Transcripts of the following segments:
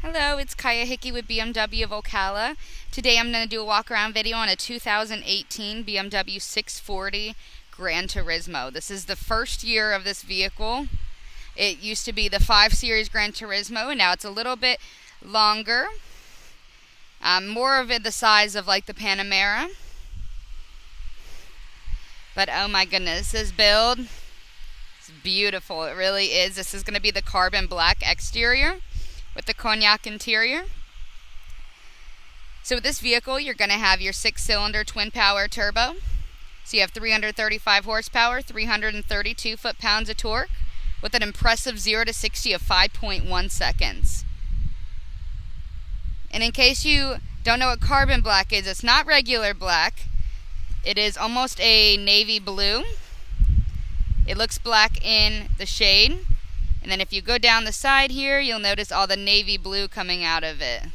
Hello, it's Hickey with BMW of Ocala. Today I'm going to do a walk around video on a 2018 BMW 640 Gran Turismo. This is the first year of this vehicle. It used to be the 5 Series Gran Turismo, and now it's a little bit longer. More of it the size of like the Panamera. But oh my goodness, this build is beautiful. It really is. This is going to be the carbon black exterior with the cognac interior. So with this vehicle, you're going to have your 6-cylinder twin power turbo. So you have 335 horsepower, 332 foot-pounds of torque with an impressive 0 to 60 of 5.1 seconds. And in case you don't know what carbon black is, it's not regular black. It is almost a navy blue. It looks black in the shade. And then if you go down the side here, you'll notice all the navy blue coming out of it.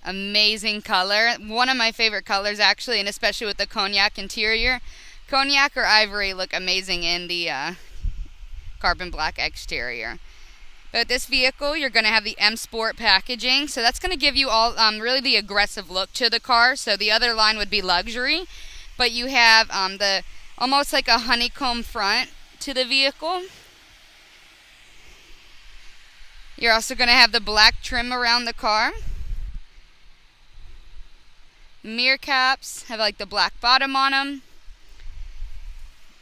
Amazing color. One of my favorite colors actually, and especially with the cognac interior. Cognac or ivory look amazing in the carbon black exterior. But with this vehicle, you're going to have the M Sport packaging. So that's going to give you all really the aggressive look to the car. So the other line would be luxury. But you have the almost like a honeycomb front to the vehicle. You're also going to have the black trim around the car. Mirror caps have like the black bottom on them.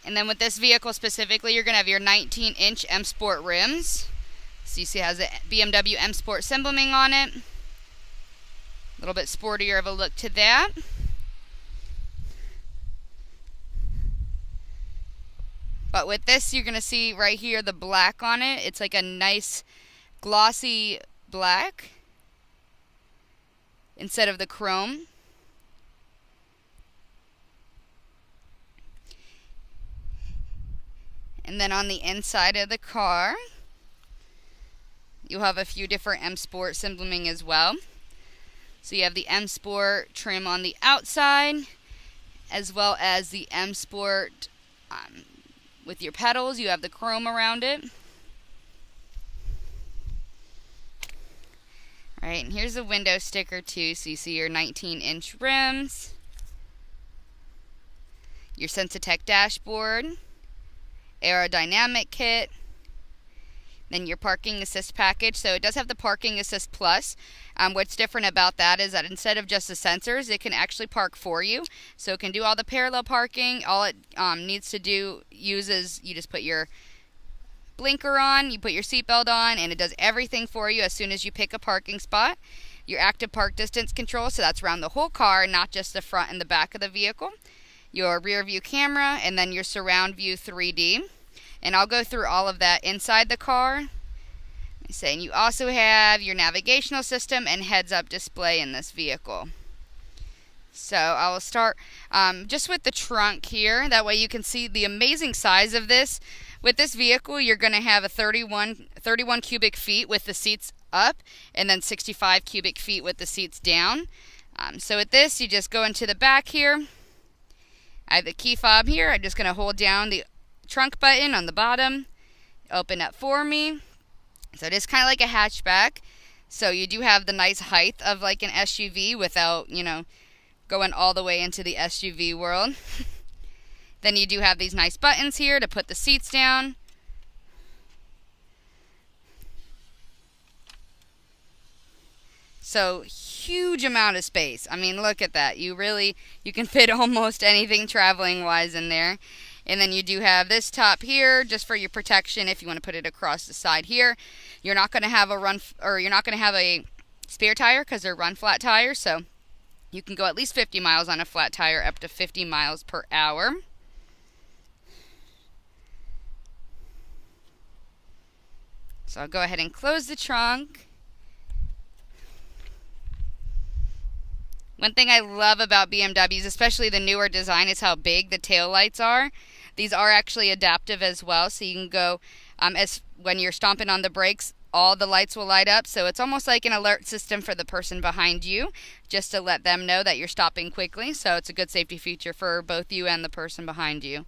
And then with this vehicle specifically, you're going to have your 19-inch M Sport rims. So you see it has a BMW M Sport emblem on it. A little bit sportier of a look to that. But with this, you're going to see right here the black on it. It's like a nice glossy black instead of the chrome. And then on the inside of the car, you'll have a few different M Sport emblem as well. So you have the M Sport trim on the outside, as well as the M Sport with your pedals. You have the chrome around it. Alright, and here's a window sticker too, so you see your 19-inch rims, your Sensitech dashboard, aerodynamic kit, then your parking assist package. So it does have the parking assist plus. What's different about that is that instead of just the sensors, it can actually park for you. So it can do all the parallel parking. All it needs to do you just put your blinker on, you put your seatbelt on, and it does everything for you as soon as you pick a parking spot. Your active park distance control, so that's around the whole car, not just the front and the back of the vehicle. Your rear view camera, and then your surround view 3D. And I'll go through all of that inside the car. And you also have your navigational system and heads-up display in this vehicle. So I will start just with the trunk here. That way you can see the amazing size of this. With this vehicle, you're going to have a 31 cubic feet with the seats up, and then 65 cubic feet with the seats down. So with this, you just go into the back here. I have the key fob here. I'm just going to hold down the trunk button on the bottom. Open up for me. So it is kind of like a hatchback. So you do have the nice height of like an SUV without, going all the way into the SUV world. Then you do have these nice buttons here to put the seats down. So huge amount of space. I mean, look at that. You can fit almost anything traveling wise in there. And then you do have this top here just for your protection if you want to put it across the side here. You're not going to have a spare tire because they're run flat tires, so you can go at least 50 miles on a flat tire, up to 50 miles per hour. So I'll go ahead and close the trunk. One thing I love about BMWs, especially the newer design, is how big the tail lights are. These are actually adaptive as well, so you can go, as when you're stomping on the brakes, all the lights will light up. So it's almost like an alert system for the person behind you, just to let them know that you're stopping quickly. So it's a good safety feature for both you and the person behind you.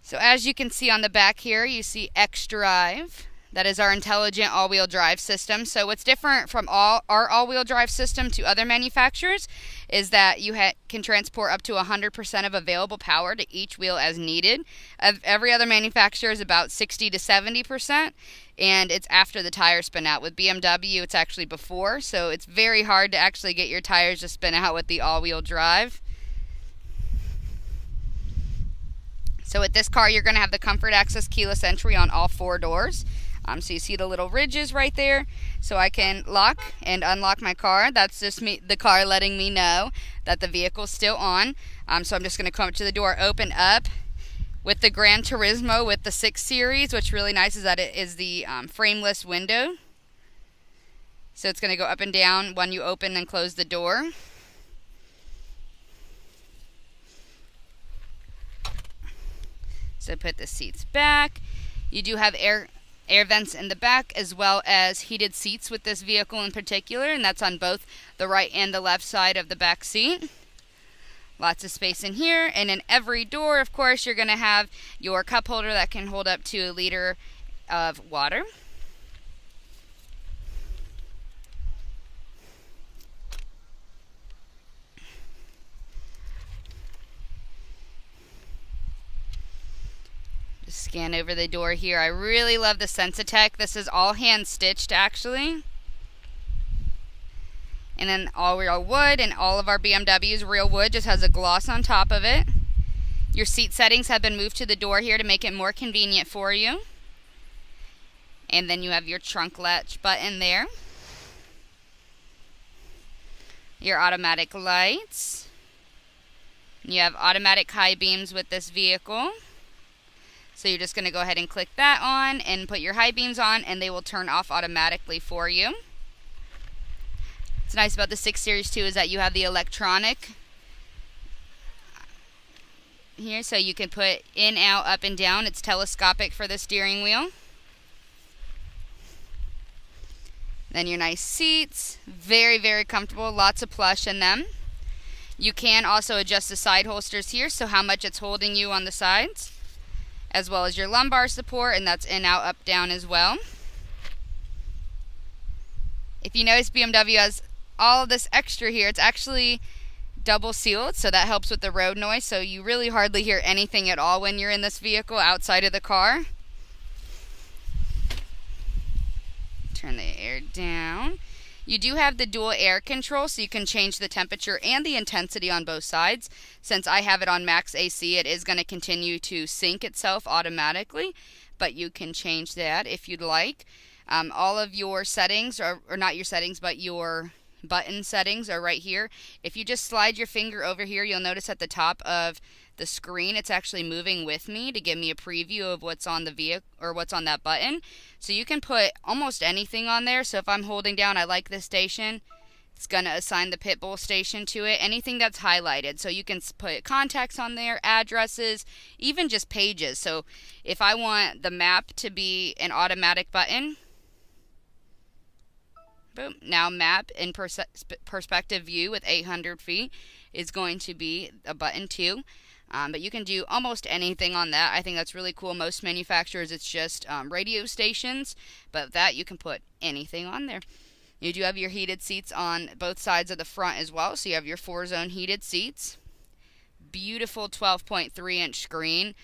So as you can see on the back here, you see X Drive. That is our intelligent all-wheel drive system. So what's different from our all-wheel drive system to other manufacturers is that you can transport up to 100% of available power to each wheel as needed. Every other manufacturer is about 60 to 70%, and it's after the tires spin out. With BMW, it's actually before, so it's very hard to actually get your tires to spin out with the all-wheel drive. So with this car, you're going to have the comfort access keyless entry on all 4 doors. So you see the little ridges right there. So I can lock and unlock my car. That's just the car letting me know that the vehicle's still on. So I'm just going to come up to the door, open up. With the Gran Turismo with the 6 Series, what's really nice is that it is the frameless window. So it's going to go up and down when you open and close the door. So put the seats back. You do have air vents in the back, as well as heated seats with this vehicle in particular, and that's on both the right and the left side of the back seat. Lots of space in here, and in every door, of course, you're going to have your cup holder that can hold up to 1 liter of water. Scan over the door here. I really love the Sensitech. This is all hand stitched actually. And then all real wood, and all of our BMWs real wood, just has a gloss on top of it. Your seat settings have been moved to the door here to make it more convenient for you. And then you have your trunk latch button there. Your automatic lights. You have automatic high beams with this vehicle. So you're just going to go ahead and click that on and put your high beams on, and they will turn off automatically for you. What's nice about the 6 Series too is that you have the electronic here, so you can put in, out, up, and down. It's telescopic for the steering wheel. Then your nice seats, very, very comfortable, lots of plush in them. You can also adjust the side holsters here, so how much it's holding you on the sides, as well as your lumbar support, and that's in, out, up, down as well. If you notice, BMW has all of this extra here. It's actually double sealed, so that helps with the road noise, so you really hardly hear anything at all when you're in this vehicle outside of the car. Turn the air down. You do have the dual air control, so you can change the temperature and the intensity on both sides. Since I have it on max AC, it is going to continue to sync itself automatically, but you can change that if you'd like. All of your settings, or not your settings, but your button settings are right here. If you just slide your finger over here, you'll notice at the top of the screen it's actually moving with me to give me a preview of what's on the vehicle or what's on that button. So you can put almost anything on there. So if I'm holding down I like this station, it's going to assign the pit bull station to it. Anything that's highlighted. So you can put contacts on there, addresses, even just pages. So if I want the map to be an automatic button, boom, now map in perspective view with 800 feet is going to be a button too. But you can do almost anything on that. I think that's really cool. Most manufacturers, it's just radio stations, but that you can put anything on there. You do have your heated seats on both sides of the front as well. So you have your 4-zone heated seats. Beautiful 12.3-inch screen.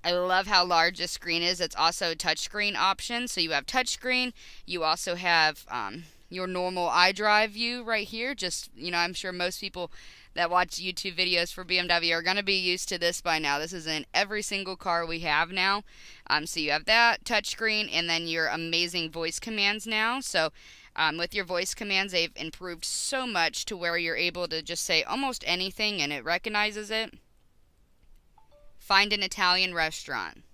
I love how large this screen is. It's also a touchscreen option. So you have touchscreen. You also have your normal iDrive view right here. Just, I'm sure most people that watch YouTube videos for BMW are going to be used to this by now. This is in every single car we have now. So you have that touchscreen, and then your amazing voice commands now. So with your voice commands, they've improved so much to where you're able to just say almost anything and it recognizes it. Find an Italian restaurant.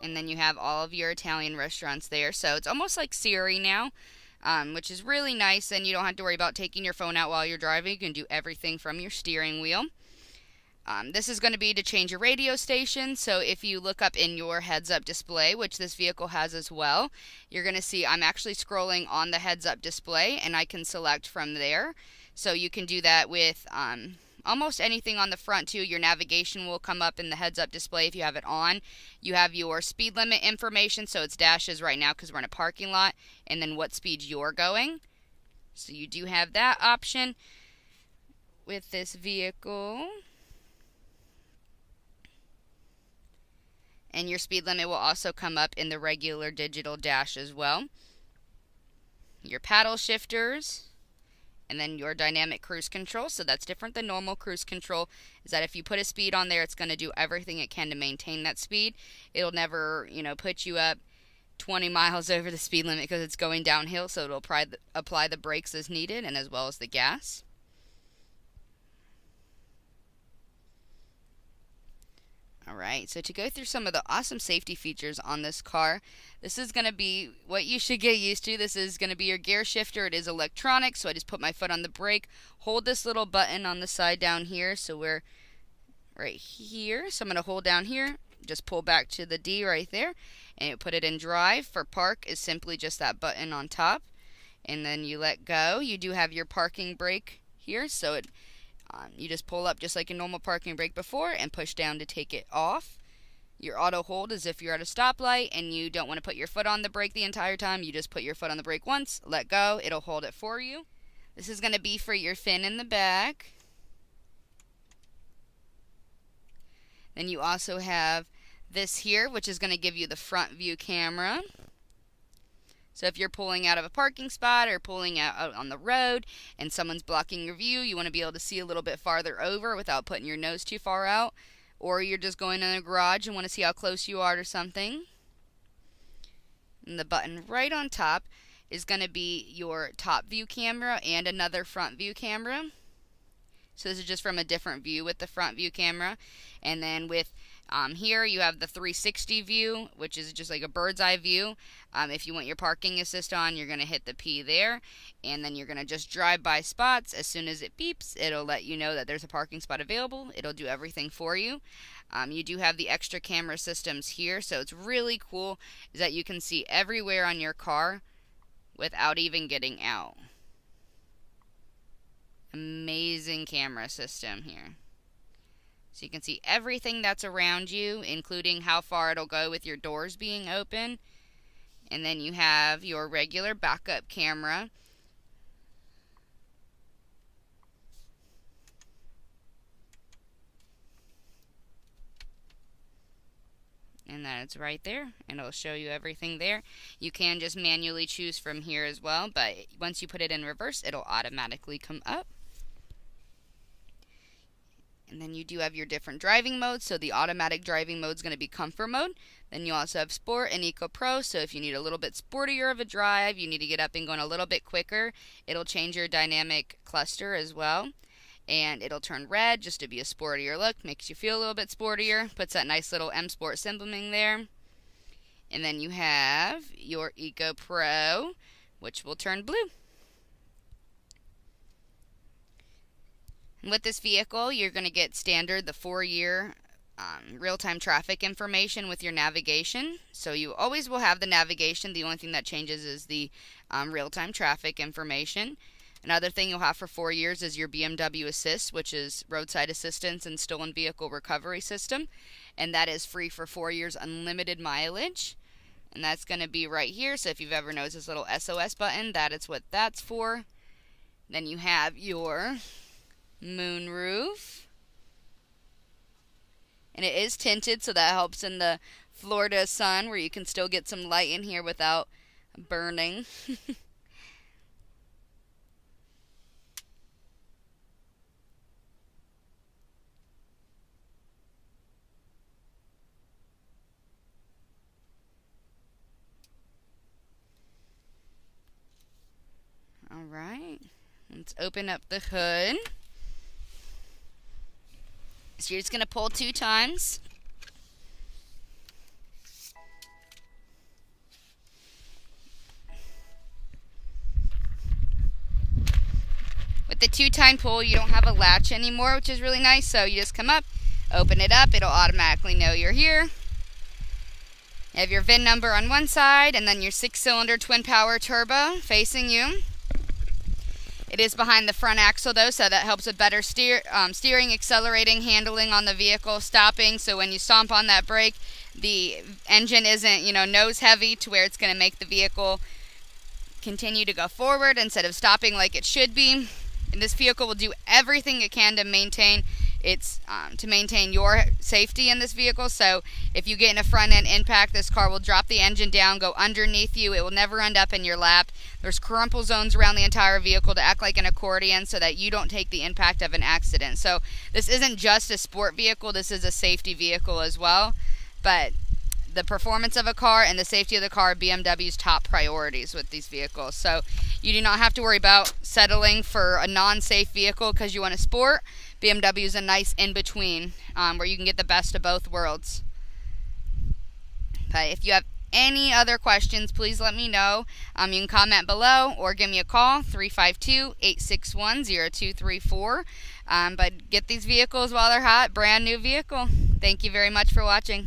And then you have all of your Italian restaurants there. So it's almost like Siri now, which is really nice. And you don't have to worry about taking your phone out while you're driving. You can do everything from your steering wheel. This is going to be to change your radio station. So if you look up in your heads-up display, which this vehicle has as well, you're going to see I'm actually scrolling on the heads-up display, and I can select from there. So you can do that with almost anything on the front too. Your navigation will come up in the heads-up display if you have it on. You have your speed limit information, so it's dashes right now because we're in a parking lot, and then what speed you're going. So you do have that option with this vehicle. And your speed limit will also come up in the regular digital dash as well. Your paddle shifters, and then your dynamic cruise control. So that's different than normal cruise control, is that if you put a speed on there, it's going to do everything it can to maintain that speed. It'll never, put you up 20 miles over the speed limit because it's going downhill, so it'll apply the brakes as needed and as well as the gas. Alright, so to go through some of the awesome safety features on this car, this is going to be what you should get used to. This is going to be your gear shifter. It is electronic, so I just put my foot on the brake, hold this little button on the side down here, so we're right here. So I'm going to hold down here, just pull back to the D right there, and put it in drive. For park is simply just that button on top, and then you let go. You do have your parking brake here, so you just pull up just like a normal parking brake before and push down to take it off. Your auto hold is if you're at a stoplight and you don't want to put your foot on the brake the entire time. You just put your foot on the brake once, let go, it'll hold it for you. This is going to be for your fin in the back. Then you also have this here, which is going to give you the front view camera. So if you're pulling out of a parking spot or pulling out on the road and someone's blocking your view, you want to be able to see a little bit farther over without putting your nose too far out. Or you're just going in a garage and want to see how close you are to something. And the button right on top is going to be your top view camera and another front view camera. So this is just from a different view with the front view camera. And then with here you have the 360 view, which is just like a bird's eye view. If you want your parking assist on, you're going to hit the P there, and then you're going to just drive by spots. As soon as it beeps, it'll let you know that there's a parking spot available. It'll do everything for you. You do have the extra camera systems here, so it's really cool is that you can see everywhere on your car without even getting out. Amazing camera system here. So you can see everything that's around you, including how far it'll go with your doors being open. And then you have your regular backup camera. And that's right there, and it'll show you everything there. You can just manually choose from here as well, but once you put it in reverse, it'll automatically come up. And then you do have your different driving modes. So the automatic driving mode is going to be comfort mode. Then you also have Sport and Eco Pro. So if you need a little bit sportier of a drive, you need to get up and going a little bit quicker, it'll change your dynamic cluster as well. And it'll turn red just to be a sportier look. Makes you feel a little bit sportier. Puts that nice little M Sport symboling there. And then you have your Eco Pro, which will turn blue. With this vehicle, you're going to get standard the 4-year real-time traffic information with your navigation. So you always will have the navigation. The only thing that changes is the real-time traffic information. Another thing you'll have for 4 years is your BMW Assist, which is roadside assistance and stolen vehicle recovery system. And that is free for 4 years, unlimited mileage. And that's going to be right here. So if you've ever noticed this little SOS button, that is what that's for. Then you have your moonroof, and it is tinted, so that helps in the Florida sun where you can still get some light in here without burning. Alright, let's open up the hood. So you're just going to pull 2 times. With the 2-time pull, you don't have a latch anymore, which is really nice. So you just come up, open it up, it'll automatically know you're here. You have your VIN number on one side, and then your 6-cylinder twin power turbo facing you. It is behind the front axle though, so that helps with better steering, accelerating, handling on the vehicle, stopping. So when you stomp on that brake, the engine isn't, nose heavy to where it's going to make the vehicle continue to go forward instead of stopping like it should be. And this vehicle will do everything it can to maintain your safety in this vehicle. So if you get in a front end impact, this car will drop the engine down, go underneath you. It will never end up in your lap. There's crumple zones around the entire vehicle to act like an accordion so that you don't take the impact of an accident. So this isn't just a sport vehicle, this is a safety vehicle as well. But the performance of a car and the safety of the car are BMW's top priorities with these vehicles. So you do not have to worry about settling for a non-safe vehicle because you want a sport. BMW is a nice in-between where you can get the best of both worlds. But if you have any other questions, please let me know. You can comment below or give me a call, 352-861-0234. But get these vehicles while they're hot, brand new vehicle. Thank you very much for watching.